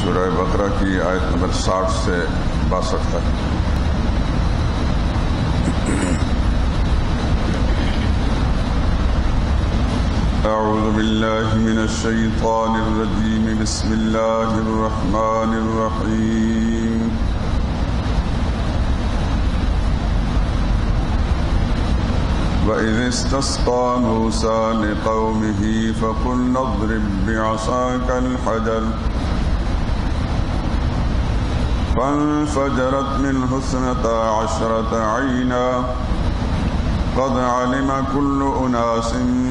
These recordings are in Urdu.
سورہ بقرہ کی آیت نمبر 60 سے 62 تک۔ اعوذ باللہ من الشیطان الرجیم، بسم اللہ الرحمن الرحیم۔ وَإِذِ اسْتَسْقَىٰ مُوسَىٰ لِقَوْمِهِ فَقُلْنَا اضْرِب بِّعَصَاكَ الْحَجَرَ فَانفَجَرَتْ مِنْهُ اثْنَتَا عَشْرَةَ عَيْنًا قَدْ عَلِمَ كُلُّ أُنَاسٍ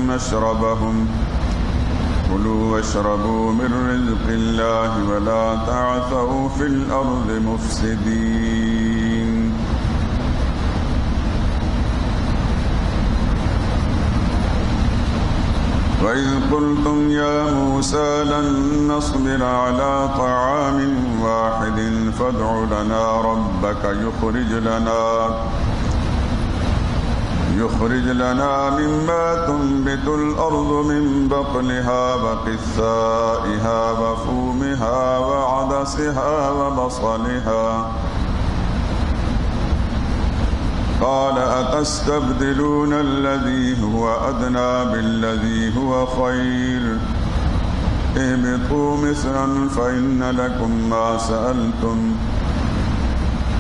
مَّشْرَبَهُمْ كُلُوا وَاشْرَبُوا مِن رِّزْقِ اللَّهِ وَلَا تَعْثَوْا فِي الْأَرْضِ مُفْسِدِينَ۔ وَإِذْ قُلْتُمْ يَا مُوسَىٰ لَن نَّصْبِرَ عَلَىٰ طَعَامٍ وَاحِدٍ فَادْعُ لَنَا رَبَّكَ يُخْرِجْ لَنَا مِمَّا تُنبِتُ الْأَرْضُ مِن بَقْلِهَا وَقِثَّائِهَا وَفُومِهَا وَعَدَسِهَا وَبَصَلِهَا قال أتستبدلون الذي هو أدنى بالذي هو خير اهبطوا مصرا فإن لكم ما سألتم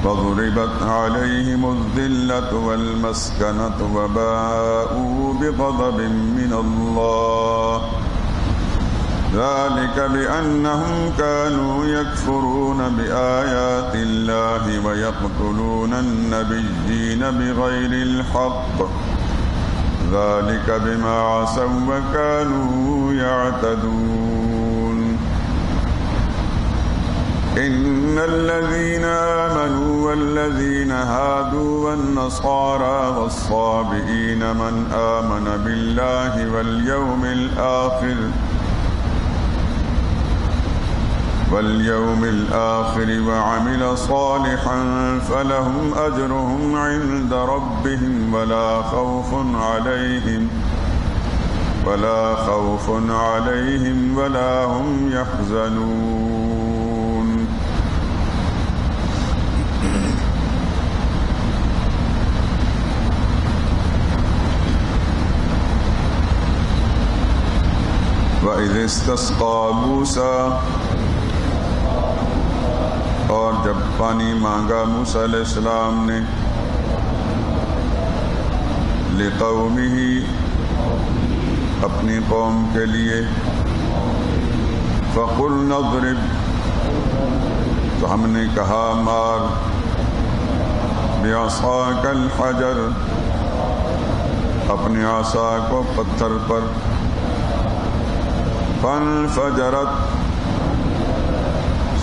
فضربت عليهم الذلة والمسكنة وباءوا بغضب من الله ذلك بأنهم كانوا يكفرون بآيات الله ويقتلون النبيين بغير الحق ذلك بما عصوا وكانوا يعتدون إن الذين آمنوا والذين هادوا والنصارى والصابئين من آمن بالله واليوم الآخر وعمل صالحا فلهم أجرهم عند ربهم ولا خوف عليهم ولا هم يحزنون۔ وَإِذِ اسْتَسْقَىٰ مُوسَىٰ، اور جب پانی مانگا موسیٰ علیہ السلام نے لِقَوْمِهِ، اپنی قوم کے لیے، فَقُلْنَا اضْرِب، تو ہم نے کہا مار، بِعَصَاكَ الْحَجَرَ، اپنے عصا کو پتھر پر، فَانفَجَرَتْ،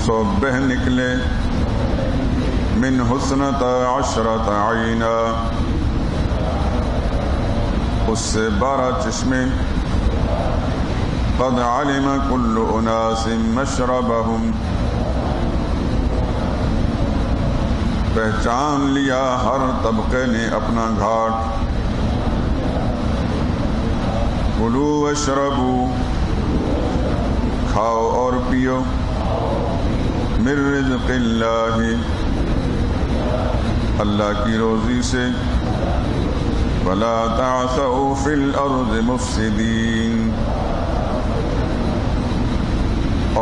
سو بہ نکلے، من حسنتا عشرت عینا، اس سے 12 چشمے، قد علم کل اناس مشربہم، پہچان لیا ہر طبقے نے اپنا گھاٹ، کلوا واشربوا، کھاؤ اور پیو، من رزق اللہ، اللہ کی روزی سے، ولا تعثوا فی الارض مفسدین،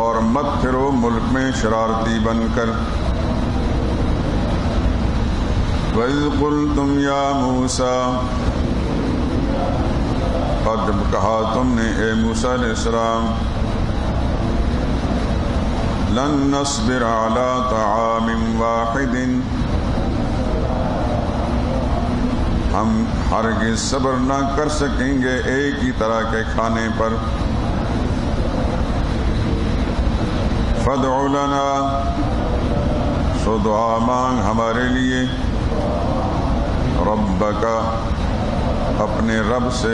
اور مت پھرو ملک میں شرارتی بن کر۔ وَإِذْ قُلْتُمْ يَا مُوسَىٰ، اور جب کہا تم نے اے موسیٰ علیہ السلام، لن نصبر على طعام واحد، ہم ہرگز صبر نہ کر سکیں گے ایک ہی طرح کے کھانے پر، فادع لنا، سو دعا مانگ ہمارے لیے، ربک، اپنے رب سے،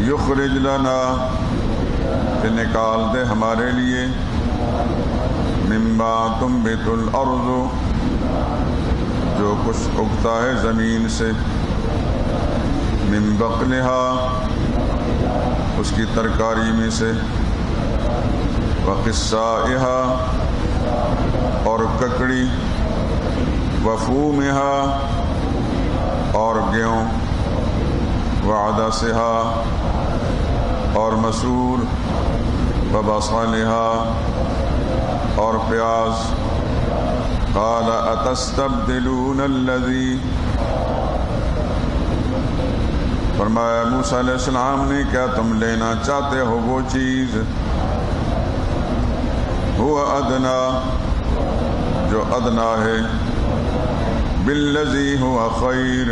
یخرج لنا، کہ نکال دے ہمارے لیے، مما تنبت الارض، جو کچھ اگتا ہے زمین سے، من بقلها، اس کی ترکاری میں سے، وقصائها اور ککڑی، وفومها اور گیہوں، وعدسها اور مسور، وبصلها اور پیاز۔ قال اتستبدلون الذی، فرمایا موسیٰ علیہ السلام نے کیا تم لینا چاہتے ہو وہ چیز، هو ادنا جو ادنا ہے، بالذی هو خیر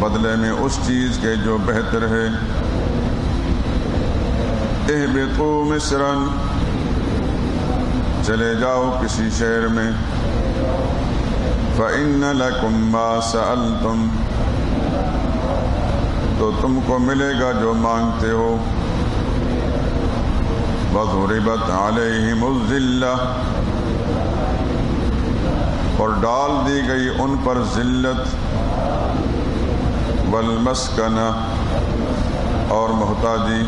بدلے میں اس چیز کے جو بہتر ہے۔ اہبطوا مصرا چلے جاؤ کسی شہر میں، فإن لکم ما سألتم تو تم کو ملے گا جو مانگتے ہو۔ وضربت علیہم الذلہ اور ڈال دی گئی ان پر ذلت، والمسکنہ اور محتاجی،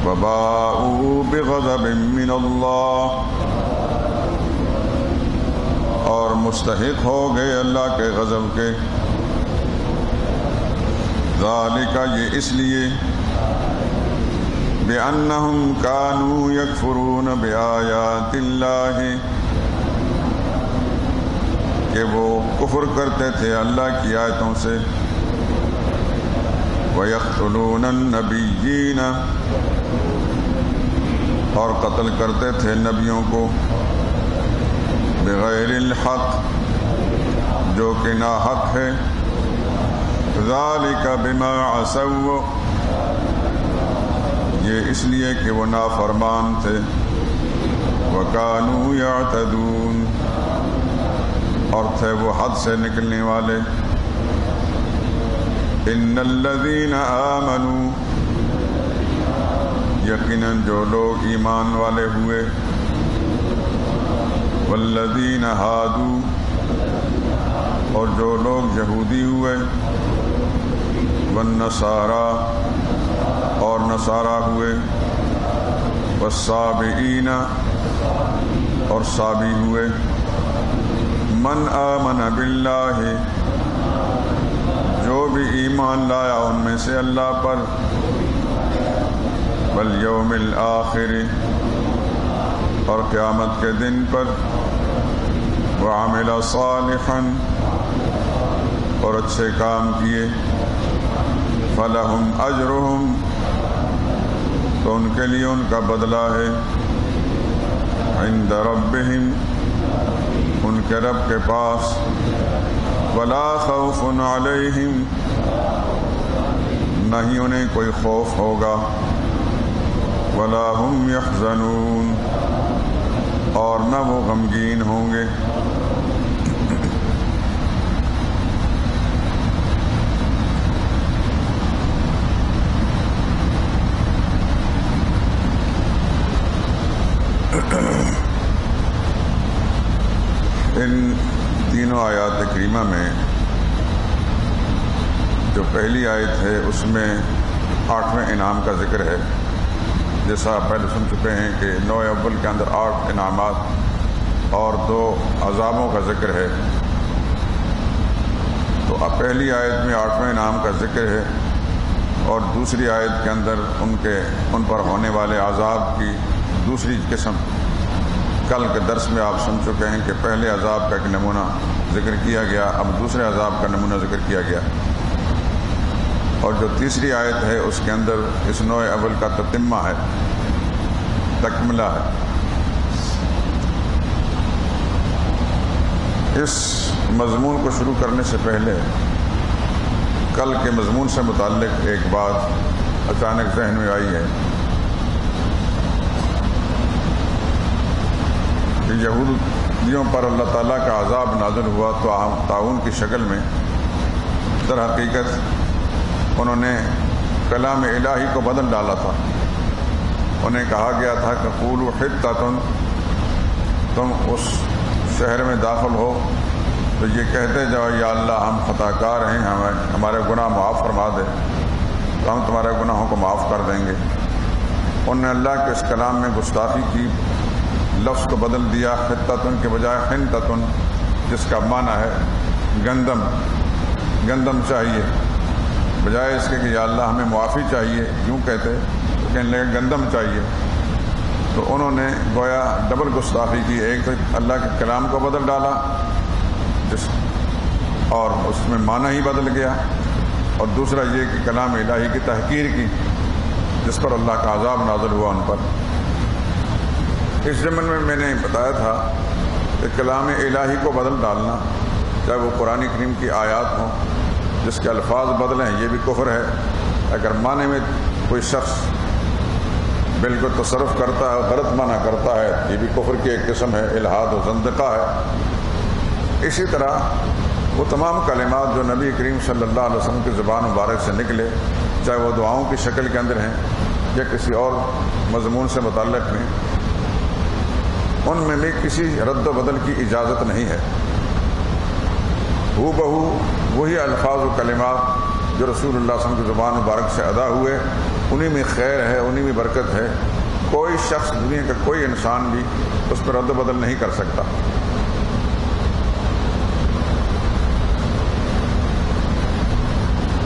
وباءوا بغضب من اللہ اور مستحق ہو گئے اللہ کے غضب کے۔ ذالک یہ اس لیے، بأنہم کانوا یکفرون بآیات اللہ کہ وہ کفر کرتے تھے اللہ کی آیتوں سے، وَيَقْتُلُونَ النَّبِيِّينَ اور قتل کرتے تھے نبیوں کو، بغیر الحق جو کہ ناحق ہے، ذَلِكَ بِمَا عَصَوْا یہ اس لیے کہ وہ نافرمان تھے، وَكَانُوا يَعْتَدُونَ اور تھے وہ حد سے نکلنے والے۔ ان الذین آمنوا یقیناً جو لوگ ایمان والے ہوئے، والذین ہادوا اور جو لوگ یہودی ہوئے، والنصارى اور نصارہ ہوئے، والصابئین اور صابی ہوئے، من آمن باللہ جو بھی ایمان لایا ان میں سے اللہ پر، والیوم الآخر اور قیامت کے دن پر، وعمل صالحا اور اچھے کام کیے، فلہم اجرہم تو ان کے لیے ان کا بدلہ ہے، عند ربہم ان کے رب کے پاس، ولا خوف علیہم نہ ہی انہیں کوئی خوف ہوگا، ولا هم یحزنون اور نہ وہ غمگین ہوں گے۔ ان تینوں آیات کریمہ میں جو پہلی آیت ہے اس میں 8ویں انعام کا ذکر ہے، جیسا آپ پہلے سن چکے ہیں کہ 9 اول کے اندر 8 انعامات اور 2 عذابوں کا ذکر ہے، تو اب پہلی آیت میں 8ویں انعام کا ذکر ہے، اور دوسری آیت کے اندر ان پر ہونے والے عذاب کی دوسری قسم۔ کل کے درس میں آپ سن چکے ہیں کہ پہلے عذاب کا ایک نمونہ ذکر کیا گیا، اب دوسرے عذاب کا نمونہ ذکر کیا گیا، اور جو تیسری آیت ہے اس کے اندر اس نوع اول کا تتمہ ہے، تکملہ ہے۔ اس مضمون کو شروع کرنے سے پہلے کل کے مضمون سے متعلق ایک بات اچانک ذہن میں آئی ہے کہ یہودیوں پر اللہ تعالیٰ کا عذاب نازل ہوا تو تعاون کی شکل میں، در حقیقت انہوں نے کلام الہی کو بدل ڈالا تھا۔ انہیں کہا گیا تھا کہ قولوا حطۃ، تم اس شہر میں داخل ہو تو یہ کہتے جاؤ یا اللہ ہم خطا کار ہیں، ہمارے گناہ معاف فرما دے، تو ہم تمہارے گناہوں کو معاف کر دیں گے۔ انہوں نے اللہ کے اس کلام میں گستاخی کی، لفظ کو بدل دیا خطتن کے بجائے خنتتن، جس کا معنی ہے گندم، گندم چاہیے، بجائے اس کے کہ یا اللہ ہمیں معافی چاہیے یوں کہتے تو کہنے لگے گندم چاہیے۔ تو انہوں نے گویا ڈبل گستاخی کی، ایک تو اللہ کے کلام کو بدل ڈالا اور اس میں معنی ہی بدل گیا، اور دوسرا یہ کہ کلام الہی کی تحقیر کی، جس پر اللہ کا عذاب نازل ہوا ان پر۔ اس ضمن میں نے بتایا تھا کہ کلام الہی کو بدل ڈالنا، چاہے وہ قرآن کریم کی آیات ہوں، جس کے الفاظ بدلیں، یہ بھی کفر ہے۔ اگر معنی میں کوئی شخص بالکل تصرف کرتا ہے، غلط معنی کرتا ہے، یہ بھی کفر کی ایک قسم ہے، الحاد و زندقہ ہے۔ اسی طرح وہ تمام کلمات جو نبی کریم صلی اللہ علیہ وسلم کی زبان مبارک سے نکلے، چاہے وہ دعاؤں کی شکل کے اندر ہیں یا کسی اور مضمون سے متعلق ہیں، ان میں بھی کسی رد و بدل کی اجازت نہیں ہے۔ ہو بہو وہی الفاظ و کلمات جو رسول اللہ صلی اللہ علیہ وسلم کی زبان مبارک سے ادا ہوئے، انہی میں خیر ہے، انہی میں برکت ہے۔ کوئی شخص، دنیا کا کوئی انسان بھی اس پر رد و بدل نہیں کر سکتا۔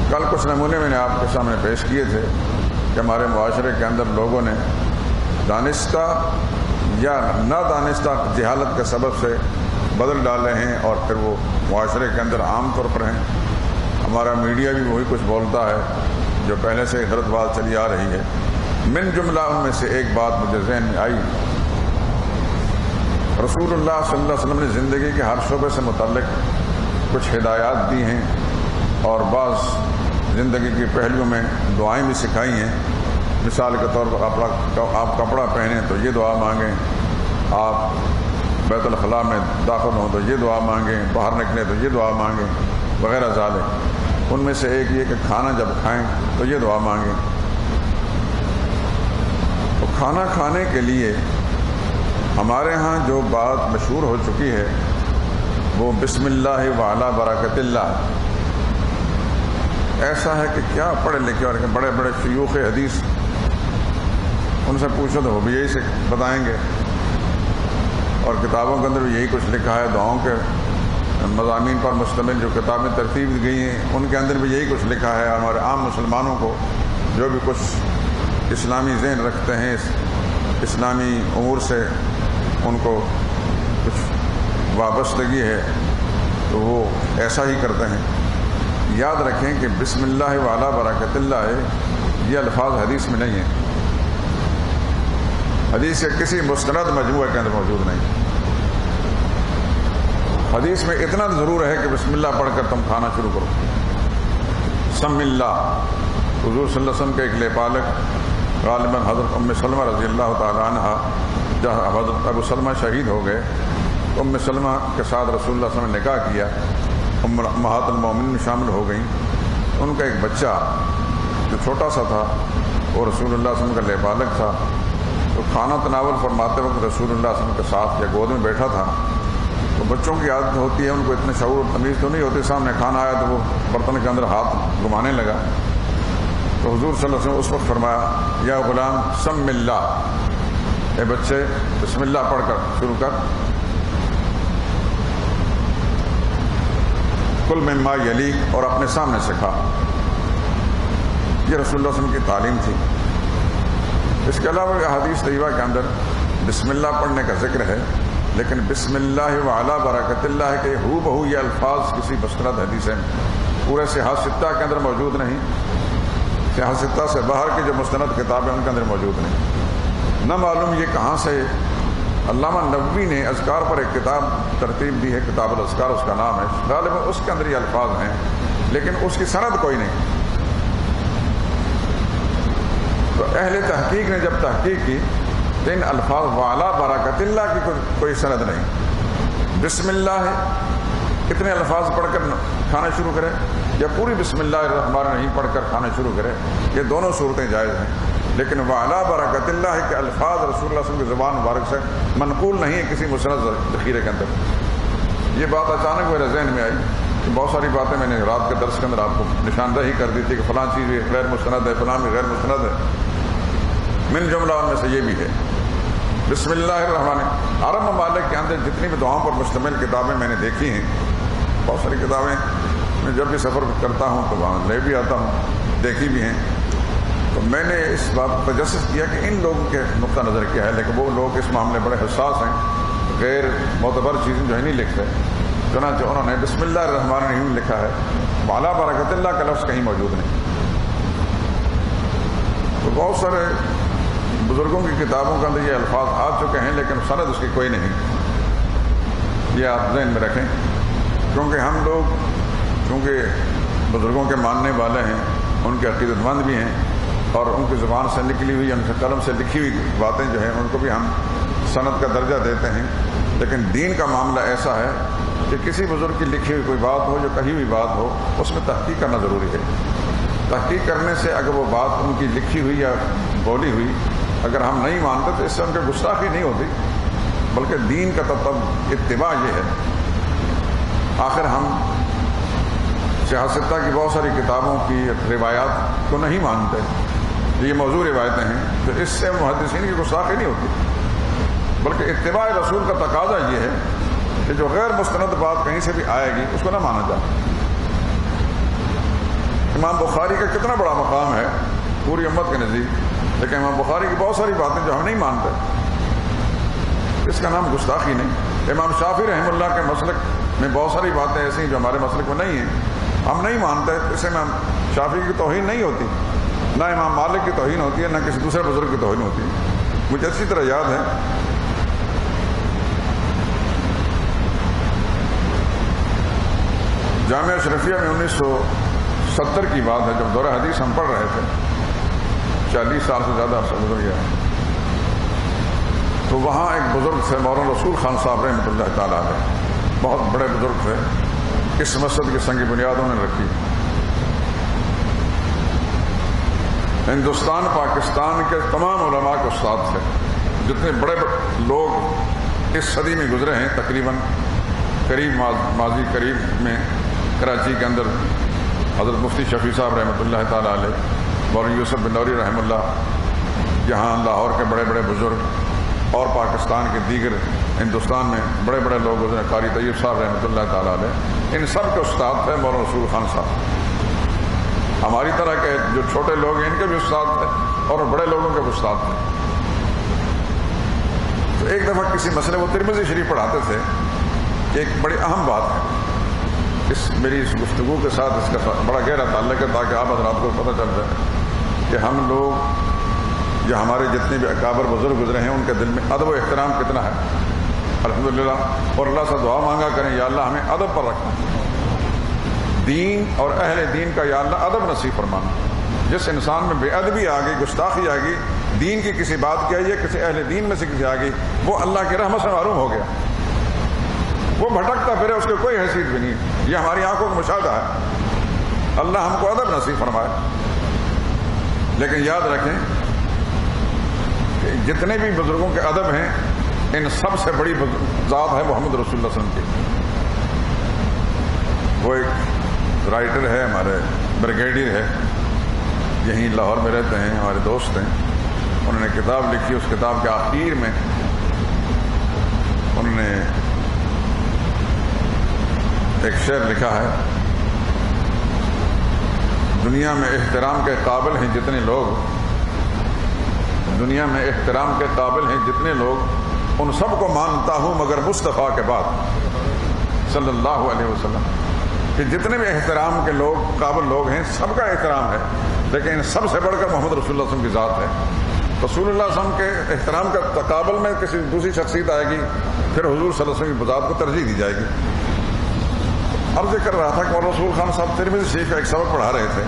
کل کچھ نمونے میں نے آپ کے سامنے پیش کیے تھے کہ ہمارے معاشرے کے اندر لوگوں نے دانستہ یا نادانستہ جہالت کے سبب سے بدل ڈالے ہیں، اور پھر وہ معاشرے کے اندر عام طور پر ہیں۔ ہمارا میڈیا بھی وہی کچھ بولتا ہے جو پہلے سے غلط بات چلی آ رہی ہے۔ من جملہ ان میں سے ایک بات مجھے ذہن میں آئی، رسول اللہ صلی اللہ علیہ وسلم نے زندگی کے ہر شعبے سے متعلق کچھ ہدایات دی ہیں، اور بعض زندگی کے پہلوؤں میں دعائیں بھی سکھائی ہیں۔ مثال کے طور پر آپ کپڑا پہنیں تو یہ دعا مانگیں، آپ بیت الخلاء میں داخل ہوں تو یہ دعا مانگیں، باہر نکلیں تو یہ دعا مانگیں، وغیرہ ذالک۔ ان میں سے ایک یہ کہ کھانا جب کھائیں تو یہ دعا مانگیں۔ تو کھانا کھانے کے لیے ہمارے ہاں جو بات مشہور ہو چکی ہے وہ بسم اللہ وعلی برکت اللہ۔ ایسا ہے کہ کیا پڑھے لکھے اور بڑے بڑے شیوخ حدیث، ان سے پوچھو تو وہ بھی یہی سے بتائیں گے، اور کتابوں کے اندر بھی یہی کچھ لکھا ہے، دعاؤں کے مضامین پر مشتمل جو کتابیں ترتیب دی گئی ہیں ان کے اندر بھی یہی کچھ لکھا ہے۔ ہمارے عام مسلمانوں کو جو بھی کچھ اسلامی ذہن رکھتے ہیں، اسلامی امور سے ان کو کچھ وابستگی ہے تو وہ ایسا ہی کرتے ہیں۔ یاد رکھیں کہ بسم اللہ وعلی برکت اللہ ہے، یہ الفاظ حدیث میں نہیں ہیں، حدیث کے کسی مستند مجموعے کے اندر موجود نہیں۔ حدیث میں اتنا ضرور ہے کہ بسم اللہ پڑھ کر تم کھانا شروع کرو۔ سم اللہ، حضور صلی اللہ علیہ وسلم کے ایک لیپالک غالباً حضرت ام سلمہ رضی اللہ تعالیٰ عنہ، جب حضرت ابو سلمہ شہید ہو گئے، ام سلمہ کے ساتھ رسول اللہ صلی اللہ علیہ وسلم نے نکاح کیا، امہات المومنین میں شامل ہو گئیں۔ ان کا ایک بچہ جو چھوٹا سا تھا وہ رسول اللہ صلی اللہ علیہ وسلم کا لیپالک تھا، تو کھانا تناول فرماتے وقت رسول اللہ صلی اللہ علیہ وسلم کے ساتھ یا گود میں بیٹھا تھا۔ تو بچوں کی عادت ہوتی ہے، ان کو اتنے شعور و تمیز تو نہیں ہوتی، سامنے کھانا آیا تو وہ برتن کے اندر ہاتھ گھمانے لگا۔ تو حضور صلی اللہ علیہ وسلم اس وقت فرمایا، یا غلام سم اللہ، اے بچے بسم اللہ پڑھ کر شروع کر۔ کل مما یلیک، اور اپنے سامنے سے کھا۔ یہ رسول اللہ صلی اللہ علیہ وسلم کی تعلیم تھی۔ اس کے علاوہ احادیث طیبہ کے اندر بسم اللہ پڑھنے کا ذکر ہے، لیکن بسم اللہ وعلی برکت اللہ کہ ہو بہو یہ الفاظ کسی مستند حدیث ہیں پورے صحاح ستہ کے اندر موجود نہیں، صحاح ستہ سے باہر کی جو مستند کتابیں ان کے اندر موجود نہیں۔ نہ معلوم یہ کہاں سے علامہ نووی نے اذکار پر ایک کتاب ترتیب دی ہے، کتاب الاذکار اس کا نام ہے، غالباً اس کے اندر یہ الفاظ ہیں، لیکن اس کی سند کوئی نہیں۔ تو اہل تحقیق نے جب تحقیق کی تو ان الفاظ وعلی برکت اللہ کی کوئی سند نہیں۔ بسم اللہ ہے، کتنے الفاظ پڑھ کر کھانا شروع کرے یا پوری بسم اللہ الرحمن الرحیم پڑھ کر کھانا شروع کرے، یہ دونوں صورتیں جائز ہیں، لیکن وعلی برکت اللہ کے الفاظ رسول اللہ صلی اللہ علیہ وسلم کی زبان مبارک سے منقول نہیں ہے کسی مسند ذخیرے کے اندر۔ یہ بات اچانک میرے ذہن میں آئی کہ بہت ساری باتیں میں نے رات کے درس کے اندر آپ کو نشاندہی کر دی تھی کہ فلاں چیز غیر مستند ہے، فلاں بھی غیر مستند ہے، من جملہ ان میں سے یہ بھی ہے بسم اللہ الرحمن۔ عرب ممالک کے اندر جتنی بھی دعاؤں پر مشتمل کتابیں میں نے دیکھی ہیں، بہت ساری کتابیں میں جب بھی سفر کرتا ہوں تو وہاں لے بھی آتا ہوں، دیکھی بھی ہیں، تو میں نے اس بات پر تجسس کیا کہ ان لوگوں کے نقطہ نظر کیا ہے، لیکن وہ لوگ اس معاملے بڑے حساس ہیں، غیر معتبر چیزیں جو ہے نہیں لکھتے، چنانچہ انہوں نے بسم اللہ الرحمن الرحیم لکھا ہے، وعلی برکت اللہ کا لفظ کہیں موجود نہیں۔ تو بہت سارے بزرگوں کی کتابوں کے اندر یہ الفاظ آ چکے ہیں، لیکن سند اس کی کوئی نہیں، یہ آپ ذہن میں رکھیں، کیونکہ ہم لوگ چونکہ بزرگوں کے ماننے والے ہیں، ان کے عقیدت مند بھی ہیں، اور ان کی زبان سے نکلی ہوئی، ان سے قلم سے لکھی ہوئی باتیں جو ہیں ان کو بھی ہم سند کا درجہ دیتے ہیں، لیکن دین کا معاملہ ایسا ہے کہ کسی بزرگ کی لکھی ہوئی کوئی بات ہو، جو کہی ہوئی بات ہو، اس میں تحقیق کرنا ضروری ہے۔ تحقیق کرنے سے اگر وہ بات ان کی لکھی ہوئی یا بولی ہوئی اگر ہم نہیں مانتے تو اس سے ان کی گستاخی نہیں ہوتی، بلکہ دین کا اتباع یہ ہے۔ آخر ہم سیاستہ کی بہت ساری کتابوں کی روایات کو نہیں مانتے، یہ موضوع روایتیں ہیں، تو اس سے محدثین کی گستاخی نہیں ہوتی، بلکہ اتباع رسول کا تقاضا یہ ہے کہ جو غیر مستند بات کہیں سے بھی آئے گی اس کو نہ مانا جائے۔ امام بخاری کا کتنا بڑا مقام ہے پوری امت کے نزدیک، لیکن امام بخاری کی بہت ساری باتیں جو ہم نہیں مانتے، اس کا نام گستاخی نہیں۔ امام شافعی رحمہ اللہ کے مسلک میں بہت ساری باتیں ایسی ہیں جو ہمارے مسلک میں نہیں ہیں، ہم نہیں مانتے، اس سے امام شافعی کی توہین نہیں ہوتی، نہ امام مالک کی توہین ہوتی ہے، نہ کسی دوسرے بزرگ کی توہین ہوتی ہے۔ مجھے اچھی طرح یاد ہے جامعہ اشرفیہ میں 1970 کی بات ہے، جب دورہ حدیث ہم پڑھ رہے تھے، 40 سال سے زیادہ عرصہ گزر گیا، تو وہاں ایک بزرگ تھے مولانا رسول خان صاحب رحمۃ اللہ تعالیٰ علیہ، بہت بڑے بزرگ تھے، اس مسجد کی سنگ بنیاد انہوں نے رکھی۔ ہندوستان پاکستان کے تمام علماء کے استاد تھے، جتنے بڑے لوگ اس صدی میں گزرے ہیں، تقریباً ماضی قریب میں کراچی کے اندر حضرت مفتی شفیع صاحب رحمۃ اللہ تعالیٰ علیہ، مولوی یوسف بن نوری رحمہ اللہ، یہاں لاہور کے بڑے بڑے بزرگ، اور پاکستان کے دیگر ہندوستان میں بڑے بڑے لوگ گزرے، قاری طیب صاحب رحمۃ اللہ تعالیٰ علیہ، ان سب کے استاد تھے مولانا رسول خان صاحب۔ ہماری طرح کے جو چھوٹے لوگ ہیں ان کے بھی استاد تھے اور بڑے لوگوں کے بھی استاد تھے۔ تو ایک دفعہ کسی مسئلے وہ ترمذی شریف پڑھاتے تھے، ایک بڑی اہم بات ہے، میری اس گفتگو کے ساتھ اس کا بڑا گہرا تعلق ہے، تاکہ آپ حضرات کو پتہ چل جائے کہ ہم لوگ جو ہمارے جتنے بھی اکابر بزرگ گزرے ہیں ان کے دل میں ادب و احترام کتنا ہے، الحمدللہ، اور اللہ سے دعا مانگا کریں یا اللہ ہمیں ادب پر رکھنا، دین اور اہل دین کا یا اللہ ادب نصیب فرمانا۔ جس انسان میں بے ادبی آ گئی، گستاخی آ گئی، دین کی کسی بات کی آئی ہے، کسی اہل دین میں سے کسی آ گئی، وہ اللہ کی رحمت سے محروم ہو گیا، وہ بھٹکتا پھرے، اس کی کوئی حیثیت بھی نہیں۔ یہ ہماری آنکھوں کا مشاہدہ ہے، اللہ ہم کو ادب نصیب فرمائے۔ لیکن یاد رکھیں کہ جتنے بھی بزرگوں کے ادب ہیں، ان سب سے بڑی ذات ہے محمد رسول اللہ صلی اللہ علیہ وسلم کی۔ وہ ایک رائٹر ہے، ہمارے بریگیڈیئر ہے، یہیں لاہور میں رہتے ہیں، ہمارے دوست ہیں، انہوں نے کتاب لکھی، اس کتاب کے آخر میں انہوں نے ایک شعر لکھا ہے، دنیا میں احترام کے قابل ہیں جتنے لوگ، دنیا میں احترام کے قابل ہیں جتنے لوگ، ان سب کو مانتا ہوں مگر مصطفیٰ کے بعد صلی اللہ علیہ وسلم، کہ جتنے بھی احترام کے لوگ قابل لوگ ہیں سب کا احترام ہے، لیکن ان سب سے بڑھ کر محمد رسول اللہ صلی اللہ علیہ وسلم کی ذات ہے۔ رسول اللہ صلی اللہ علیہ وسلم کے احترام کا تقابل میں کسی دوسری شخصیت آئے گی، پھر حضور صلی اللہ علیہ وسلم کی ذات کو ترجیح دی جائے گی۔ عرض کر رہا تھا کہ مولانا رسول خان صاحب ترمذی شریف کا ایک سبق پڑھا رہے تھے،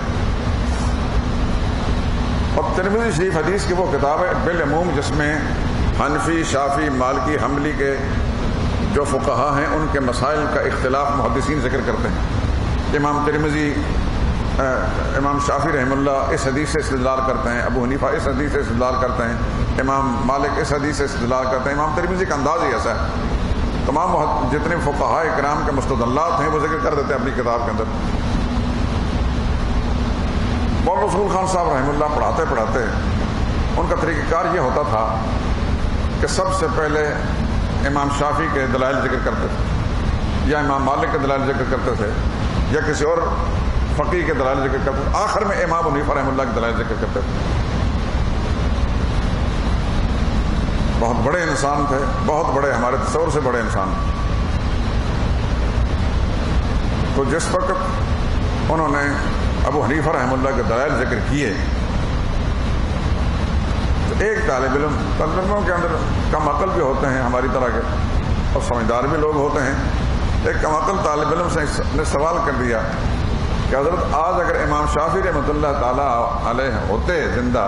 اور ترمذی شریف حدیث کی وہ کتاب ہے بالعموم جس میں حنفی، شافعی، مالکی، حنبلی کے جو فقہا ہیں ان کے مسائل کا اختلاف محدثین ذکر کرتے ہیں۔ امام ترمذی، امام شافعی رحمہ اللہ اس حدیث سے استدلال کرتے ہیں، ابو حنیفہ اس حدیث سے استدلال کرتے ہیں، امام مالک اس حدیث سے استدلال کرتے ہیں۔ امام ترمذی کا انداز ہی ایسا ہے، تمام جتنے فقہاء کرام کے مستدلات ہیں وہ ذکر کر دیتے ہیں اپنی کتاب کے اندر۔ مولانا رسول خان صاحب رحمہ اللہ پڑھاتے ان کا طریقہ کار یہ ہوتا تھا کہ سب سے پہلے امام شافعی کے دلائل ذکر کرتے تھے، یا امام مالک کے دلائل ذکر کرتے تھے، یا کسی اور فقیہ کے دلائل ذکر کرتے تھے، آخر میں امام حنیفہ رحمہ اللہ کے دلائل ذکر کرتے تھے۔ بہت بڑے انسان تھے، بہت بڑے، ہمارے تصور سے بڑے انسان تھے۔ تو جس وقت انہوں نے ابو حنیفہ رحمہ اللہ کے دلائل ذکر کیے تو ایک طالب علموں کے اندر کم عقل بھی ہوتے ہیں ہماری طرح کے، اور سمجھدار بھی لوگ ہوتے ہیں، ایک کم عقل طالب علم سے نے سوال کر دیا کہ حضرت آج اگر امام شافعی رحمۃ اللہ تعالیٰ علیہ ہوتے زندہ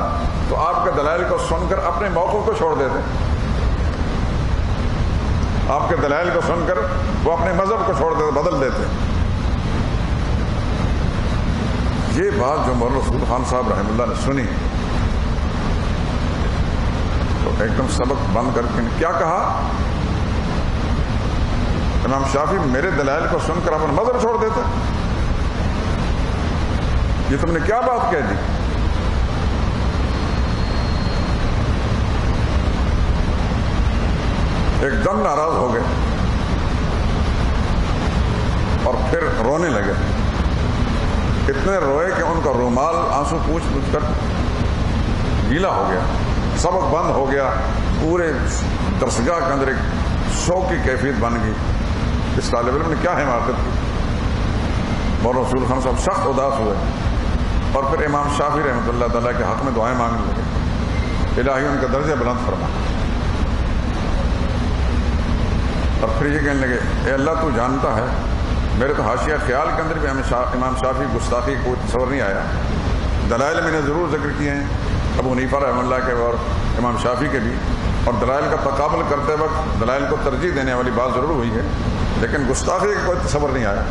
تو آپ کے دلائل کو سن کر اپنے موقف کو چھوڑ دیتے، آپ کے دلائل کو سن کر وہ اپنے مذہب کو چھوڑ دیتے، بدل دیتے۔ یہ بات جو مولانا رسول خان صاحب رحمہ اللہ نے سنی تو ایک دم سبق بند کر کے کیا کہا، امام شافعی میرے دلائل کو سن کر اپنا مذہب چھوڑ دیتے، یہ تم نے کیا بات کہہ دی؟ ایک دم ناراض ہو گئے اور پھر رونے لگے، اتنے روئے کہ ان کا رومال آنسو پوچھ کر گیلا ہو گیا، سبق بند ہو گیا، پورے درسگاہ کے اندر ایک شوق کی کیفیت بن گئی۔ اس طالب علم نے کیا حماقت کی، مولانا رسول خان صاحب سخت اداس ہوئے اور پھر امام شافعی رحمۃ اللہ تعالیٰ کے حق میں دعائیں مانگنے لگے، الہی ان کا درجہ بلند فرما، اور پھر یہ کہنے لگے اے اللہ تو جانتا ہے میرے تو حاشیہ خیال کے اندر بھی امام شافعی گستاخی کوئی تصور نہیں آیا، دلائل میں نے ضرور ذکر کیے ہیں ابو حنیفہ رحمہ اللہ کے اور امام شافعی کے بھی، اور دلائل کا تقابل کرتے وقت دلائل کو ترجیح دینے والی بات ضرور ہوئی ہے، لیکن گستاخی کا کوئی تصور نہیں آیا۔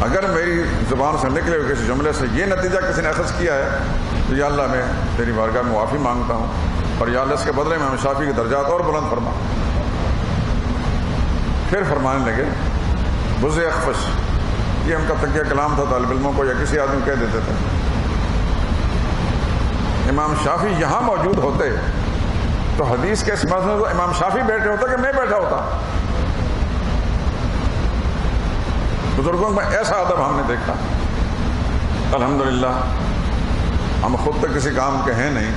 اگر میری زبان سے نکلے ہوئے کسی جملے سے یہ نتیجہ کسی نے اخذ کیا ہے تو یا اللہ میں تیری بارگاہ میں معافی مانگتا ہوں، اور یا اللہ اس کے بدلے میں امام شافعی کے درجات اور بلند فرما۔ پھر فرمانے لگے بز اخفش، یہ ان کا تکیہ کلام تھا طالب علموں کو، یا کسی آدمی کہہ دیتے تھے، امام شافعی یہاں موجود ہوتے تو حدیث کے اس مسئلے میں امام شافعی بیٹھے ہوتا کہ میں بیٹھا ہوتا۔ بزرگوں میں ایسا ادب ہم نے دیکھا، الحمدللہ۔ ہم خود تک کسی کام کے ہیں نہیں،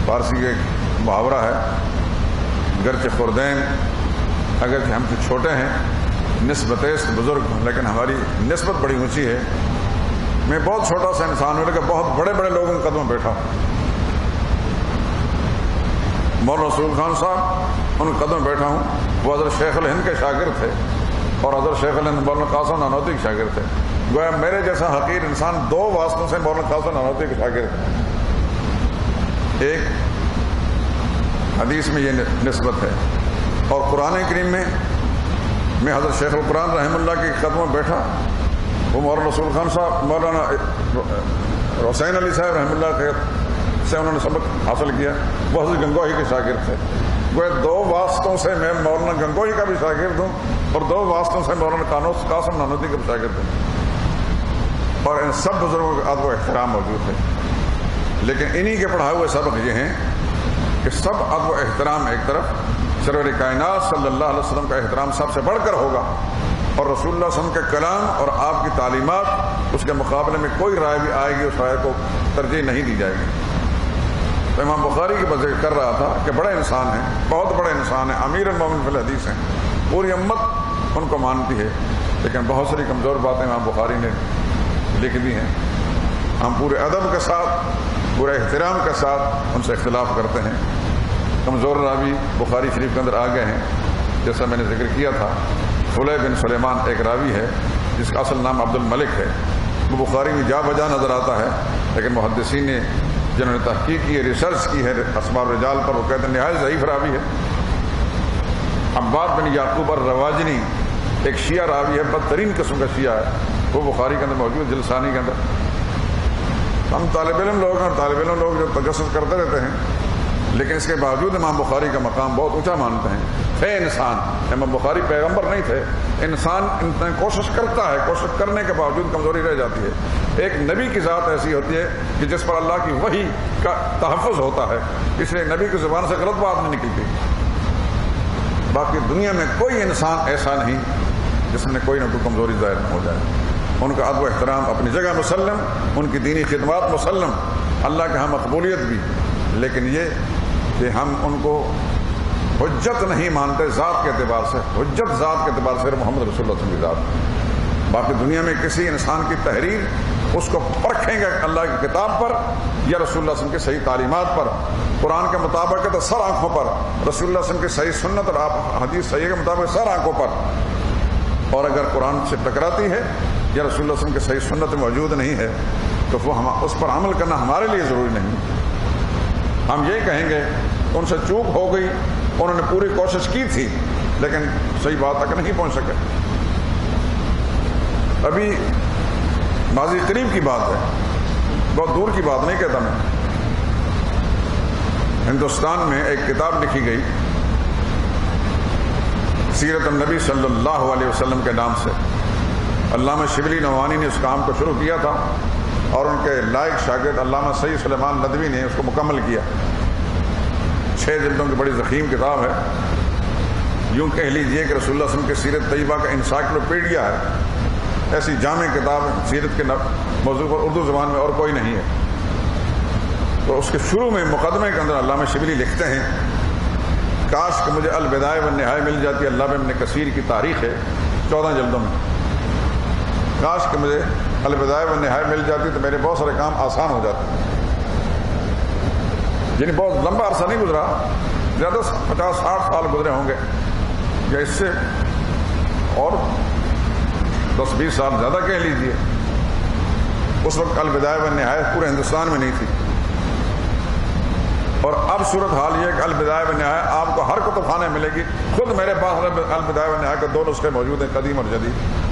فارسی کا ایک محاورہ ہے، گرچہ خردین، اگرچہ ہم سے چھوٹے ہیں نسبت بزرگ، لیکن ہماری نسبت بڑی اونچی ہے۔ میں بہت چھوٹا سا انسان ہوں لیکن بہت بڑے بڑے لوگوں کے قدموں میں بیٹھا ہوں۔ مولانا رسول خان صاحب ان قدم بیٹھا ہوں، وہ حضرت شیخ الہند کے شاگرد تھے، اور حضرت شیخ الہند مولانا قاسم نانوتوی کے شاگرد تھے۔ گویا میرے جیسا حقیر انسان دو واسطوں سے مولانا قاسم نانوتوی کے شاگرد ہے، ایک حدیث میں یہ نسبت ہے، اور قرآن کریم میں حضرت شیخ القرآن رحمہ اللہ کے قدموں بیٹھا، وہ مولانا رسول خان صاحب، مولانا حسین علی صاحب رحمہ اللہ کے سے انہوں نے سبق حاصل کیا، وہ حضرت گنگوہی کے شاگرد تھے۔ وہ دو واسطوں سے میں مولانا گنگوہی کا بھی شاگرد ہوں، اور دو واسطوں سے مولانا قاسم نانوتوی کا بھی شاگرد ہوں، اور ان سب بزرگوں کا ادب و احترام موجود ہے۔ لیکن انہی کے پڑھائے ہوئے سبق یہ ہیں کہ سب ادب و احترام ایک طرف، سرور کائنات صلی اللہ علیہ وسلم کا احترام سب سے بڑھ کر ہوگا، اور رسول اللہ صلی اللہ علیہ وسلم کے کلام اور آپ کی تعلیمات، اس کے مقابلے میں کوئی رائے بھی آئے گی اس رائے کو ترجیح نہیں دی جائے گی۔ تو امام بخاری کی بات کر رہا تھا کہ بڑے انسان ہیں، بہت بڑے انسان ہیں، امیر المومنین فی الحدیث ہیں، پوری امت ان کو مانتی ہے، لیکن بہت ساری کمزور باتیں امام بخاری نے لکھ دی ہیں۔ ہم پورے ادب کے ساتھ، پورے احترام کے ساتھ ان سے اختلاف کرتے ہیں۔ کمزور راوی بخاری شریف کے اندر آ گئے ہیں، جیسا میں نے ذکر کیا تھا، فلیح بن سلیمان ایک راوی ہے جس کا اصل نام عبد الملک ہے، وہ بخاری میں جا بجا نظر آتا ہے، لیکن محدثین نے جنہوں نے تحقیق کی ہے، ریسرچ کی ہے اسماء الرجال پر، وہ کہتے ہیں نہایت ضعیف راوی ہے۔ عباد بن یعقوب الرواجنی ایک شیعہ راوی ہے، بدترین قسم کا شیعہ ہے، وہ بخاری کے اندر موجود، جلسانی کے اندر۔ ہم طالب علم لوگ ہیں، اور طالب علم لوگ جو تجسس کرتے رہتے ہیں، لیکن اس کے باوجود امام بخاری کا مقام بہت اونچا مانتے ہیں۔ تھے انسان، امام بخاری پیغمبر نہیں تھے، انسان کوشش کرتا ہے، کوشش کرنے کے باوجود کمزوری رہ جاتی ہے، ایک نبی کی ذات ایسی ہوتی ہے کہ جس پر اللہ کی وحی کا تحفظ ہوتا ہے، اس لیے نبی کی زبان سے غلط بات نہیں نکلتی۔ باقی دنیا میں کوئی انسان ایسا نہیں جس میں کوئی نہ کوئی کمزوری ظاہر نہ ہو جائے۔ ان کا ادب و احترام اپنی جگہ مسلم، ان کی دینی خدمات مسلم، اللہ کے ہاں مقبولیت بھی، لیکن یہ کہ ہم ان کو حجت نہیں مانتے ذات کے اعتبار سے، حجت ذات کے اعتبار سے محمد رسول اللہ صلی اللہ علیہ وسلم کی ذات۔ باقی دنیا میں کسی انسان کی تحریر اس کو پرکھیں گے اللہ کی کتاب پر یا رسول اللہ صلی اللہ علیہ وسلم کی صحیح تعلیمات پر، قرآن کے مطابق ہے تو سر آنکھوں پر، رسول اللہ صلی اللہ علیہ وسلم کی صحیح سنت اور حدیث صحیح کے مطابق سر آنکھوں پر، اور اگر قرآن سے ٹکراتی ہے یا رسول اللہ صلی اللہ علیہ وسلم کی صحیح سنت موجود نہیں ہے تو وہ اس پر عمل کرنا ہمارے لیے ضروری نہیں۔ ہم یہ کہیں گے ان سے چوک ہو گئی، انہوں نے پوری کوشش کی تھی لیکن صحیح بات تک نہیں پہنچ سکے۔ ابھی ماضی قریب کی بات ہے، بہت دور کی بات نہیں کہتا میں، ہندوستان میں ایک کتاب لکھی گئی سیرت النبی صلی اللہ علیہ وسلم کے نام سے۔ علامہ شبلی نعمانی نے اس کام کو شروع کیا تھا اور ان کے لائق شاگرد علامہ سید سلیمان ندوی نے اس کو مکمل کیا۔ 6 جلدوں کی بڑی ضخیم کتاب ہے، یوں کہہ لیجئے کہ رسول اللہ صلی اللہ علیہ وسلم کی سیرت طیبہ کا انسائکلوپیڈیا ہے۔ ایسی جامع کتاب سیرت کے موضوع پر اردو زبان میں اور کوئی نہیں ہے۔ تو اس کے شروع میں مقدمے کے اندر علامہ شبلی لکھتے ہیں، کاش کہ مجھے البدایہ والنہایہ مل جاتی، علامہ ابن کثیر کی تاریخ ہے 14 جلدوں میں، کاش کہ مجھے البدایہ والنہایہ مل جاتی تو میرے بہت سارے کام آسان ہو جاتے۔ یعنی بہت لمبا عرصہ نہیں گزرا، زیادہ 50-60 سال گزرے ہوں گے یا اس سے اور 10-20 سال زیادہ کہہ لیجئے۔ اس وقت البدایہ والنہایہ پورے ہندوستان میں نہیں تھی، اور اب صورتحال یہ کہ البدایہ والنہایہ آپ کو ہر کتب خانے ملے گی۔ خود میرے پاس البدایہ والنہایہ کے 2 نسخے موجود ہیں، قدیم اور جدید۔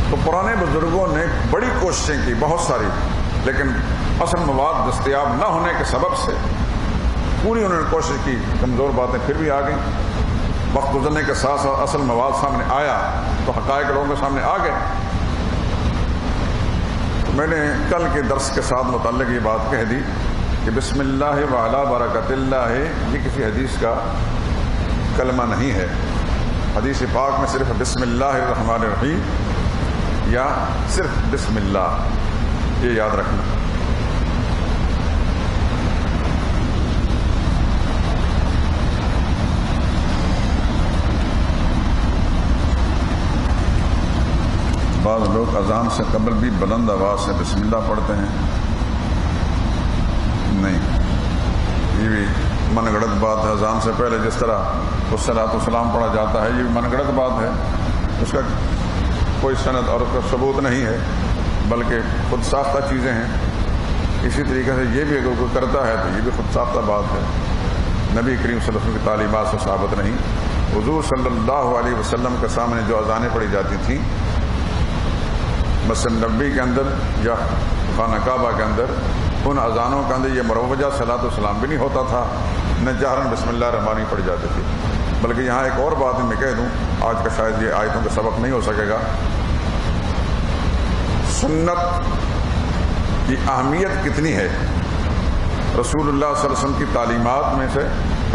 تو پرانے بزرگوں نے بڑی کوششیں کی، بہت ساری، لیکن اصل مواد دستیاب نہ ہونے کے سبب سے پوری انہوں نے کوشش کی، کمزور باتیں پھر بھی آ گئیں۔ وقت گزرنے کے ساتھ ساتھ اصل مواد سامنے آیا تو حقائق لوگوں کے سامنے آ گئے۔ میں نے کل کے درس کے ساتھ متعلق یہ بات کہہ دی کہ بسم اللہ وعلی برکت اللہ یہ کسی حدیث کا کلمہ نہیں ہے۔ حدیث پاک میں صرف بسم اللہ الرحمن الرحیم یا صرف بسم اللہ، یہ یاد رکھنا۔ بعض لوگ اذان سے قبل بھی بلند آواز سے بسم اللہ پڑھتے ہیں، نہیں، یہ بھی من گھڑت بات ہے۔ اذان سے پہلے جس طرح والصلاۃ والسلام پڑھا جاتا ہے، یہ بھی من گھڑت بات ہے، اس کا کوئی سند اور اس کا ثبوت نہیں ہے، بلکہ خود ساختہ چیزیں ہیں۔ اسی طریقے سے یہ بھی اگر کوئی کرتا ہے تو یہ بھی خود ساختہ بات ہے، نبی کریم صلی اللہ علیہ وسلم کی تعلیمات سے ثابت نہیں۔ حضور صلی اللہ علیہ وسلم کے سامنے جو اذانیں پڑھی جاتی تھیں مسجد نبوی کے اندر یا خانہ کعبہ کے اندر، ان اذانوں کے اندر یہ مروجہ صلاۃ والسلام بھی نہیں ہوتا تھا، نہ جہراً بسم اللہ الرحمن الرحیم پڑھی جاتی تھی۔ بلکہ یہاں ایک اور بات میں کہہ دوں، آج کا شاید یہ آیتوں کا سبق نہیں ہو سکے گا، سنت کی اہمیت کتنی ہے۔ رسول اللہ صلی اللہ علیہ وسلم کی تعلیمات میں سے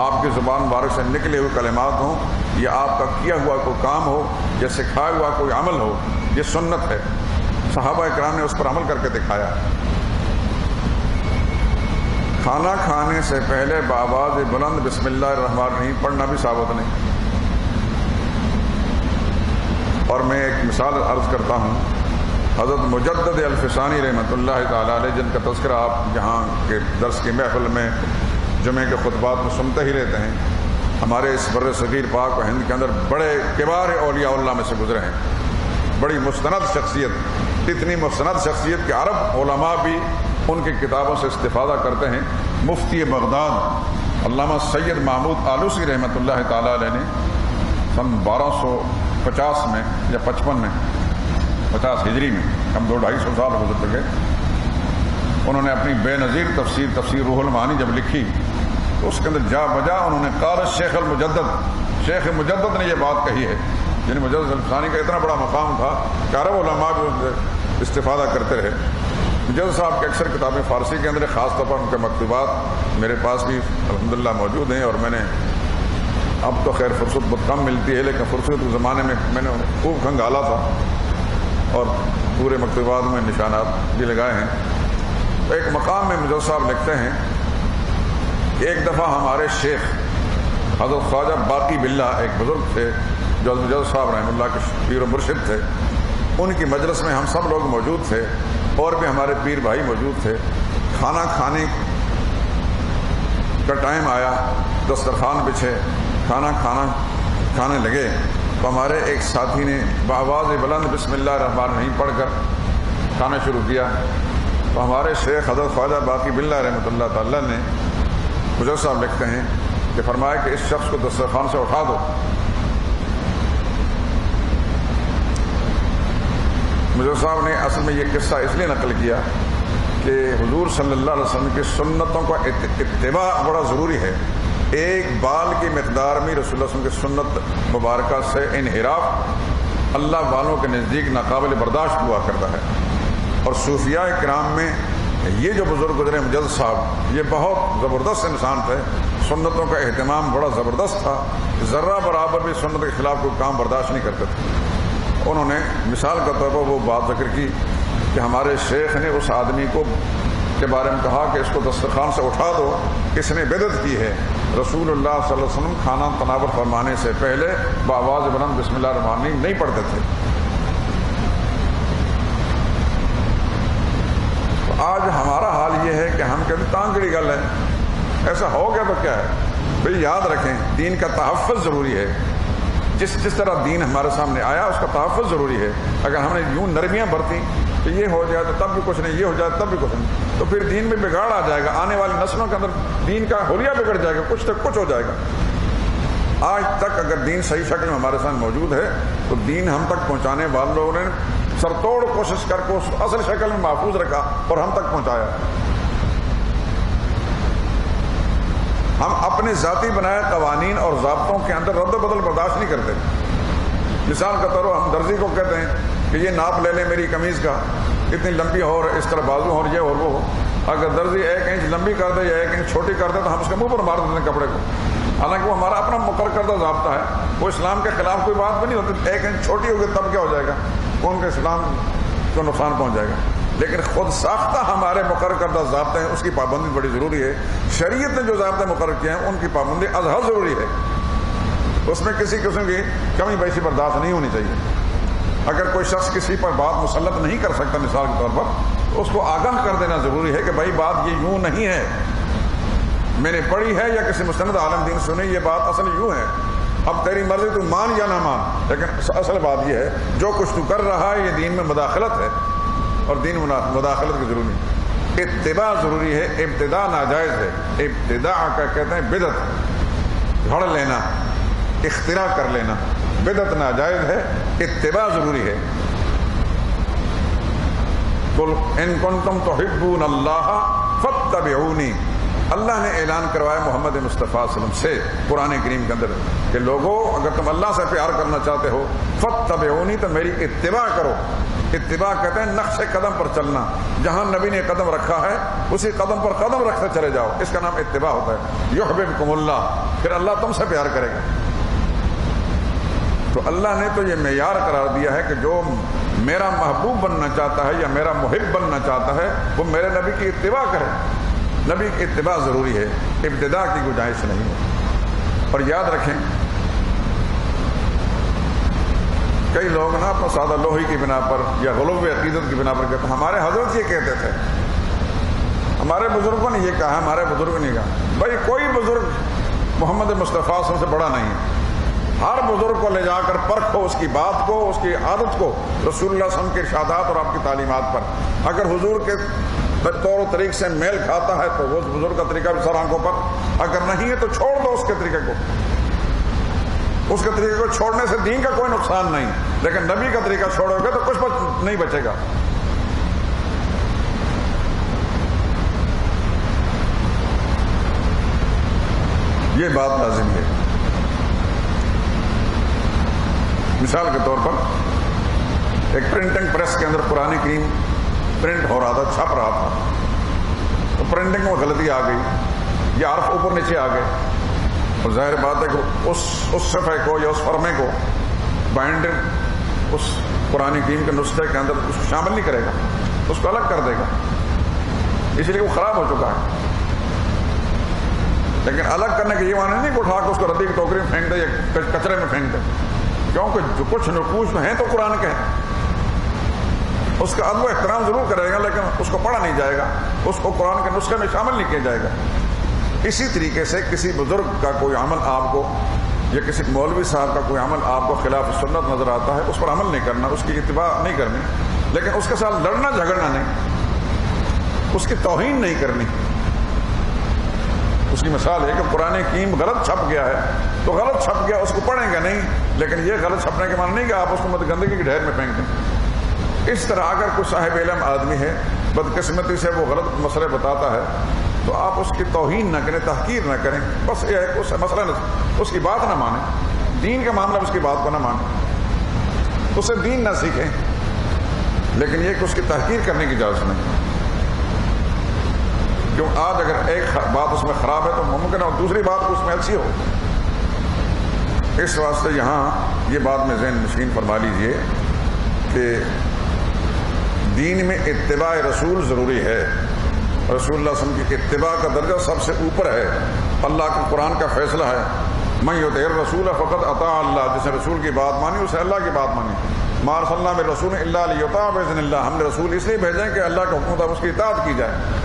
آپ کی زبان مبارک سے نکلے ہوئے کلمات ہوں یا آپ کا کیا ہوا کوئی کام ہو یا سکھایا ہوا کوئی عمل ہو، یہ سنت ہے۔ صحابہ کرام نے اس پر عمل کر کے دکھایا۔ کھانا کھانے سے پہلے بآواز بلند بسم اللہ الرحمن الرحیم پڑھنا بھی ثابت نہیں۔ اور میں ایک مثال عرض کرتا ہوں، حضرت مجدد الفسانی رحمۃ اللہ تعالیٰ علیہ، جن کا تذکرہ آپ یہاں کے درس کی محفل میں جمعے کے خطبات میں سنتے ہی رہتے ہیں، ہمارے اس بر صغیر پاک و ہند کے اندر بڑے کبار اولیاء اللہ میں سے گزرے ہیں، بڑی مستند شخصیت، اتنی مستند شخصیت کہ عرب علماء بھی ان کی کتابوں سے استفادہ کرتے ہیں۔ مفتی بغداد علامہ سید محمود آلوسی رحمۃ اللہ تعالیٰ علیہ نے سن 1250 میں یا 55 میں، 50 ہجری میں، ہم 200-250 سال گزر چکے، انہوں نے اپنی بے نظیر تفسیر روح المعانی جب لکھی تو اس کے اندر جا بجا انہوں نے قال شیخ المجدد، شیخ مجدد نے یہ بات کہی ہے یعنی مجوز الفسانی کا اتنا بڑا مقام تھا کہ عرب علماء بھی ان سے استفادہ کرتے رہے۔ مجوز صاحب کی اکثر کتابیں فارسی کے اندر، خاص طور پر ان کے مکتوبات میرے پاس بھی الحمدللہ موجود ہیں، اور میں نے اب تو خیر فرصت بہت کم ملتی ہے، لیکن فرصت کے زمانے میں نے خوب کھنگالا تھا اور پورے مکتوبات میں نشانات بھی لگائے ہیں۔ ایک مقام میں مجوز صاحب لکھتے ہیں کہ ایک دفعہ ہمارے شیخ حضرت خواجہ باقی باللہ ایک بزرگ تھے جو مجوز صاحب رحمہ اللہ کے پیر و مرشد تھے، ان کی مجلس میں ہم سب لوگ موجود تھے اور بھی ہمارے پیر بھائی موجود تھے۔ کھانا کھانے کا ٹائم آیا، دسترخوان بچھے، کھانا کھانے لگے تو ہمارے ایک ساتھی نے بآواز بلند بسم اللہ الرحمن الرحیم پڑھ کر کھانا شروع کیا، تو ہمارے شیخ حضرت خواجہ باقی باللہ رحمۃ اللہ تعالیٰ نے، مجوز صاحب لکھتے ہیں کہ فرمایا کہ اس شخص کو دسترخوان سے اٹھا دو۔ مجوز صاحب نے اصل میں یہ قصہ اس لیے نقل کیا کہ حضور صلی اللہ علیہ وسلم کی سنتوں کا اتباع بڑا ضروری ہے۔ ایک بال کی مقدار میں رسول اللہ صلی اللہ علیہ وسلم کی سنت مبارکہ سے انحراف اللہ والوں کے نزدیک ناقابل برداشت ہوا کرتا ہے۔ اور صوفیاء کرام میں یہ جو بزرگ گزرے مجوز صاحب، یہ بہت زبردست انسان تھے، سنتوں کا اہتمام بڑا زبردست تھا، ذرہ برابر بھی سنت کے خلاف کوئی کام برداشت نہیں کرتے تھے۔ انہوں نے مثال کے طور پر وہ بات ذکر کی کہ ہمارے شیخ نے اس آدمی کو کے بارے میں کہا کہ اس کو دسترخوان سے اٹھا دو، اس نے بدعت کی ہے۔ رسول اللہ صلی اللہ علیہ وسلم کھانا تناول فرمانے سے پہلے بآواز بلند بسم اللہ الرحمن الرحیم نہیں پڑھتے تھے۔ تو آج ہمارا حال یہ ہے کہ ہم کہتے تانگڑی گل ہے، ایسا ہو گیا تو کیا ہے بھئی، یاد رکھیں دین کا تحفظ ضروری ہے۔ جس طرح دین ہمارے سامنے آیا اس کا تحفظ ضروری ہے۔ اگر ہم نے یوں نرمیاں برتی کہ یہ ہو جائے تو تب بھی کچھ نہیں، یہ ہو جائے تب بھی کچھ نہیں، تو پھر دین میں بگاڑ آ جائے گا، آنے والی نسلوں کے اندر دین کا حلیہ بگڑ جائے گا، کچھ تک کچھ ہو جائے گا۔ آج تک اگر دین صحیح شکل میں ہمارے سامنے موجود ہے تو دین ہم تک پہنچانے والے لوگوں نے سرتوڑ کوشش کر کے اس اصل شکل میں محفوظ رکھا اور ہم تک پہنچایا۔ ہم اپنے ذاتی بنائے قوانین اور ضابطوں کے اندر رد و بدل برداشت نہیں کرتے۔ مثال کے طور پر ہم درزی کو کہتے ہیں کہ یہ ناپ لے لیں میری قمیض کا، اتنی لمبی ہو اور اس طرح بازو ہو اور یہ اور وہ ہو۔ اگر درزی 1 انچ لمبی کر دے یا 1 انچ چھوٹی کر دے تو ہم اس کے منہ پر مار دیتے ہیں کپڑے کو، حالانکہ وہ ہمارا اپنا مقرر کردہ ضابطہ ہے، وہ اسلام کے خلاف کوئی بات بھی نہیں ہوتی۔ 1 انچ چھوٹی ہوگی تب کیا ہو جائے گا، کون کے اسلام کو نقصان پہنچ جائے گا۔ لیکن خود ساختہ ہمارے مقرر کردہ ضابطے ہیں، اس کی پابندی بڑی ضروری ہے۔ شریعت نے جو ضابطے مقرر کیے ہیں ان کی پابندی ازحد ضروری ہے، اس میں کسی قسم کی کمی بیشی برداشت نہیں ہونی چاہیے۔ اگر کوئی شخص کسی پر بات مسلط نہیں کر سکتا مثال کے طور پر، تو اس کو آگاہ کر دینا ضروری ہے کہ بھائی بات یہ یوں نہیں ہے، میں نے پڑھی ہے یا کسی مستند عالم دین سنی، یہ بات اصل یوں ہے، اب تیری مرضی تو مان یا نہ مان، لیکن اصل بات یہ ہے جو کچھ تو کر رہا ہے یہ دین میں مداخلت ہے اور دین مداخلت کی ضروری ہے۔ اتباع ضروری ہے، ابتداء ناجائز ہے۔ ابتداء کا کہتے ہیں بدعت، گھڑ لینا، اختراع کر لینا، بدعت ناجائز ہے، اتباع ضروری ہے۔ قل ان کنتم تحبون اللہ فاتبعونی، اللہ نے اعلان کروایا محمد مصطفیٰ صلی اللہ علیہ وسلم سے قرآن کریم کے اندر کہ لوگوں اگر تم اللہ سے پیار کرنا چاہتے ہو فاتبعونی، تو میری اتباع کرو۔ اتباع کہتے ہیں نقش قدم پر چلنا، جہاں نبی نے قدم رکھا ہے اسی قدم پر قدم رکھتے چلے جاؤ، اس کا نام اتباع ہوتا ہے۔ یحببکم اللہ، پھر اللہ تم سے پیار کرے گا۔ تو اللہ نے تو یہ معیار قرار دیا ہے کہ جو میرا محبوب بننا چاہتا ہے یا میرا محب بننا چاہتا ہے وہ میرے نبی کی اتباع کرے۔ نبی کی اتباع ضروری ہے، ابتداء کی گنجائش نہیں ہے۔ اور یاد رکھیں کئی لوگ نا اپنا سادہ لوہی کی بنا پر یا غلوب عقیدت کی بنا پر کہتے ہیں ہمارے حضرت یہ کہتے تھے، ہمارے بزرگوں نے یہ کہا، ہمارے بزرگ نے کہا۔ بھائی کوئی بزرگ محمد مصطفیٰ صلی اللہ علیہ وسلم سے بڑا نہیں ہے۔ ہر بزرگ کو لے جا کر پرکھو، اس کی بات کو، اس کی عادت کو رسول اللہ صلی اللہ علیہ وسلم کے ارشادات اور آپ کی تعلیمات پر۔ اگر حضور کے طور و طریق سے میل کھاتا ہے تو وہ بزرگ کا طریقہ بھی سر آنکھوں پر، اگر نہیں ہے تو چھوڑ دو اس کے طریقے کو۔ اس کے طریقے کو چھوڑنے سے دین کا کوئی نقصان نہیں، لیکن نبی کا طریقہ چھوڑو گے تو کچھ نہیں بچے گا۔ یہ بات لازم ہے۔ مثال کے طور پر ایک پرنٹنگ پریس کے اندر قرآن کریم پرنٹ ہو رہا تھا، چھپ رہا تھا، تو پرنٹنگ میں غلطی آ گئی یا حرف اوپر نیچے آ گئے، اور ظاہر بات ہے کہ اس صفحے کو یا اس فرمے کو بائنڈر اس قرآن کریم کے نسخے کے اندر اس کو شامل نہیں کرے گا، اس کو الگ کر دے گا، اس لیے وہ خراب ہو چکا ہے۔ لیکن الگ کرنے کے یہ معنی نہیں کہ اٹھا کے اس کو ردی کی ٹوکری میں پھینک دے یا کچرے میں پھینک دے، کیونکہ جو کچھ نقوش ہیں تو قرآن کے ہیں، اس کا ادب و احترام ضرور کرے گا لیکن اس کو پڑھا نہیں جائے گا، اس کو قرآن کے نسخے میں شامل نہیں کیا جائے گا۔ اسی طریقے سے کسی بزرگ کا کوئی عمل آپ کو یا کسی مولوی صاحب کا کوئی عمل آپ کو خلاف سنت نظر آتا ہے، اس پر عمل نہیں کرنا، اس کی اتباع نہیں کرنی، لیکن اس کے ساتھ لڑنا جھگڑنا نہیں، اس کی توہین نہیں کرنی۔ اس کی مثال ہے کہ قرآن کریم غلط چھپ گیا ہے تو غلط چھپ گیا، اس کو پڑھیں گے نہیں، لیکن یہ غلط چھپنے کے معنی نہیں کہ آپ اس کو گندگی کی ڈھیر میں پھینک دیں۔ اس طرح اگر کوئی صاحب علم آدمی ہے، بدقسمتی سے وہ غلط مسئلے بتاتا ہے تو آپ اس کی توہین نہ کریں، تحقیر نہ کریں، بس یہ ہے کہ اس مسئلہ اس کی بات نہ مانیں، دین کا معاملہ اس کی بات کو نہ مانیں، اسے دین نہ سیکھیں، لیکن یہ کہ اس کی تحقیر کرنے کی اجازت نہیں، کیوں آج اگر ایک بات اس میں خراب ہے تو ممکن ہے دوسری بات اس میں اچھی ہو۔ اس واسطے یہاں یہ بات میں ذہن نشین فرما لیجئے کہ دین میں اتباع رسول ضروری ہے، رسول اللہ صلی اللہ علیہ وسلم کی اتباع کا درجہ سب سے اوپر ہے، اللہ کے قرآن کا فیصلہ ہے، من یطع الرسول فقط اطاع اللہ، جس نے رسول کی بات مانی اسے اللہ کی بات مانی، ما ارسلنا من رسول الا لیطاع باذن اللہ، ہم نے رسول اس لیے بھیجے کہ اللہ کا حکم تھا اس کی اطاعت کی جائے۔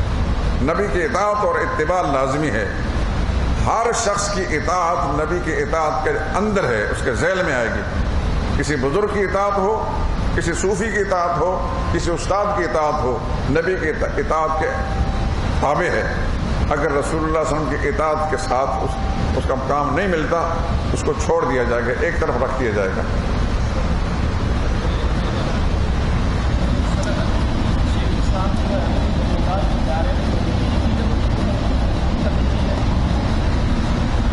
نبی کی اطاعت اور اتباع لازمی ہے، ہر شخص کی اطاعت نبی کی اطاعت کے اندر ہے، اس کے ذیل میں آئے گی، کسی بزرگ کی اطاعت ہو، کسی صوفی کی اطاعت ہو، کسی استاد کی اطاعت ہو، نبی کی اطاعت کے تابع ہے۔ اگر رسول اللہ صلی اللہ علیہ وسلم کی اطاعت کے ساتھ اس کا کام نہیں ملتا، اس کو چھوڑ دیا جائے گا، ایک طرف رکھ دیا جائے گا۔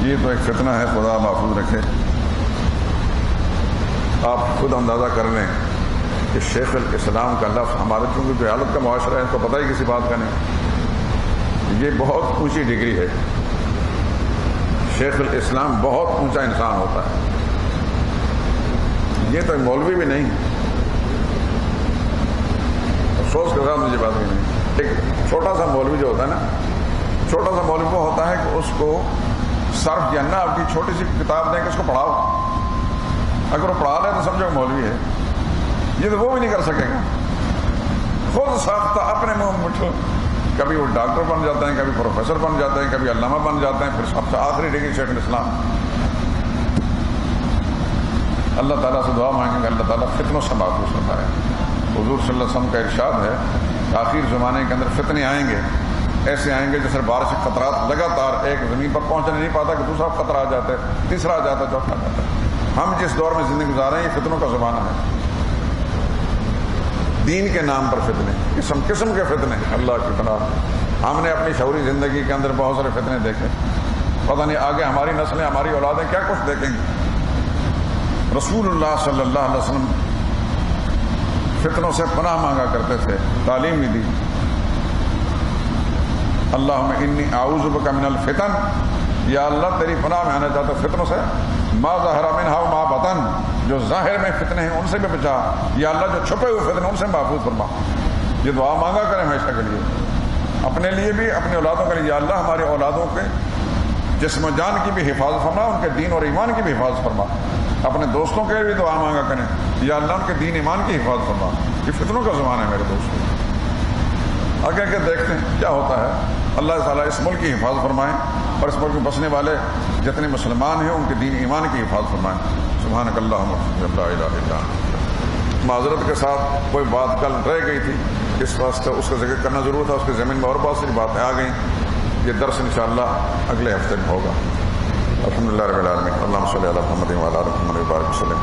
یہ تو ایک فتنہ ہے، خدا محفوظ رکھے۔ آپ خود اندازہ کر لیں کہ شیخ الاسلام کا لفظ ہمارے چونکہ جو حالت کا معاشرہ ہے اس کو پتہ ہی کسی بات کا نہیں، یہ بہت اونچی ڈگری ہے، شیخ الاسلام بہت اونچا انسان ہوتا ہے، یہ تو مولوی بھی نہیں، افسوس کے ساتھ مجھے بات نہیں۔ ایک چھوٹا سا مولوی جو ہوتا ہے نا، چھوٹا سا مولوی وہ ہوتا ہے کہ اس کو صرف جنہ آپ کی چھوٹی سی کتاب دیں کہ اس کو پڑھاؤ، اگر وہ پڑھا لے تو سمجھو مولوی ہے، یہ تو وہ بھی نہیں کر سکے گا، خود ساختہ اپنے منہ مٹھو، کبھی وہ ڈاکٹر بن جاتے ہیں، کبھی پروفیسر بن جاتے ہیں، کبھی علامہ بن جاتے ہیں، پھر سب سے آخری ڈگری شیخ الاسلام۔ اللہ تعالیٰ سے دعا مانگیں گے اللہ تعالیٰ فتنوں سے محفوظ ہوتا ہے۔ حضور صلی اللہ علیہ وسلم کا ارشاد ہے کہ آخر زمانے کے اندر فتنے آئیں گے، ایسے آئیں گے جیسے بارش کے قطرات لگاتار ایک زمین پر پہنچنے نہیں پاتا کہ دوسرا قطرہ آ جاتا ہے، تیسرا آ جاتا ہے، چوتھا آ جاتا ہے۔ ہم جس دور میں زندگی گزار رہے ہیں یہ فتنوں کا زمانہ ہے، دین کے نام پر فتنے، قسم قسم کے فتنے، اللہ کی پناہ۔ ہم نے اپنی شعوری زندگی کے اندر بہت سارے فتنے دیکھے، پتہ نہیں آگے ہماری نسلیں، ہماری اولادیں کیا کچھ دیکھیں گی۔ رسول اللہ صلی اللہ علیہ وسلم فتنوں سے پناہ مانگا کرتے تھے، تعلیم بھی دی، اللہم انی اعوذ بک من الفتن، یا اللہ تیری پناہ میں آنا چاہتا فتنوں سے، ما ظہر منہا و ما بطن، جو ظاہر میں فتنے ہیں ان سے بھی بچا، یا اللہ جو چھپے ہوئے فتنے ان سے محفوظ فرما۔ یہ دعا مانگا کریں ہمیشہ کے لیے، اپنے لیے بھی، اپنے اولادوں کے لیے، یا اللہ ہمارے اولادوں کے جسم و جان کی بھی حفاظت فرما، ان کے دین اور ایمان کی بھی حفاظت فرما۔ اپنے دوستوں کے لیے بھی دعا مانگا کریں، یا اللہ ان کے دین ایمان کی حفاظت فرما۔ یہ فتنوں کا زمانہ ہے میرے دوستوں، آگے کے دیکھتے ہیں کیا ہوتا ہے۔ اللہ تعالیٰ اس ملک کی حفاظت فرمائیں اور اس ملک میں بسنے والے جتنے مسلمان ہیں ان کے دین ایمان کی حفاظت فرمائیں۔ سبحانک اللہم لا الہ الا انت۔ معذرت کے ساتھ کوئی بات کل رہ گئی تھی، اس واسطے اس کا ذکر کرنا ضرور تھا، اس کے زمین میں اور بہت ساری باتیں آ گئیں، یہ درس انشاءاللہ اگلے ہفتے میں ہوگا۔ الحمدللہ رب العالمین، اللہم صلی علی محمد وعلی آل محمد وبارک وسلم۔